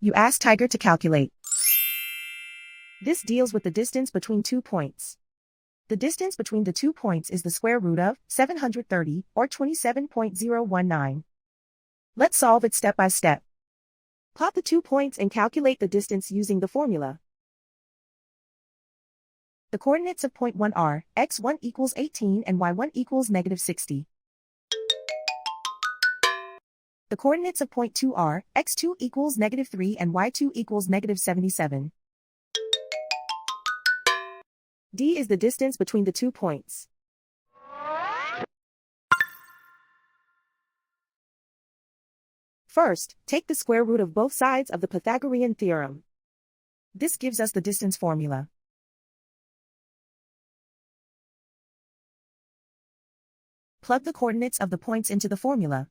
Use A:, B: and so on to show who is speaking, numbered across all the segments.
A: You ask Tiger to calculate. This deals with the distance between 2 points. The distance between the 2 points is the square root of 730, or 27.019. Let's solve it step by step. Plot the 2 points and calculate the distance using the formula. The coordinates of point 1 are x1 equals 18 and y1 equals negative 60. The coordinates of point 2 are x2 equals negative 3 and y2 equals negative 77. D is the distance between the 2 points. First, take the square root of both sides of the Pythagorean theorem. This gives us the distance formula. Plug the coordinates of the points into the formula.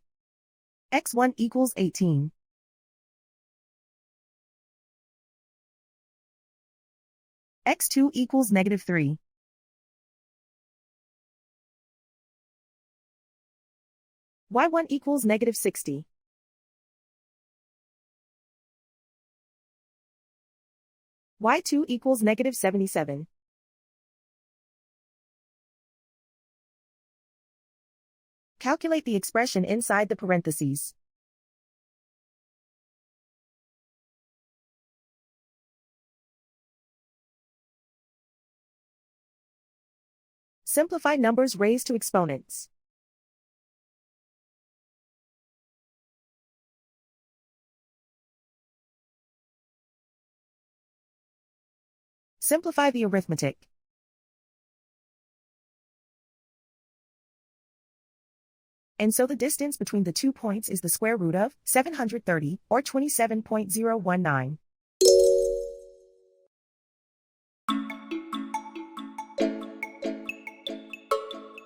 A: x1 equals 18. x2 equals negative 3. y1 equals negative 60. y2 equals negative 77. Calculate the expression inside the parentheses. Simplify numbers raised to exponents. Simplify the arithmetic. And so the distance between the 2 points is the square root of 730, or 27.019.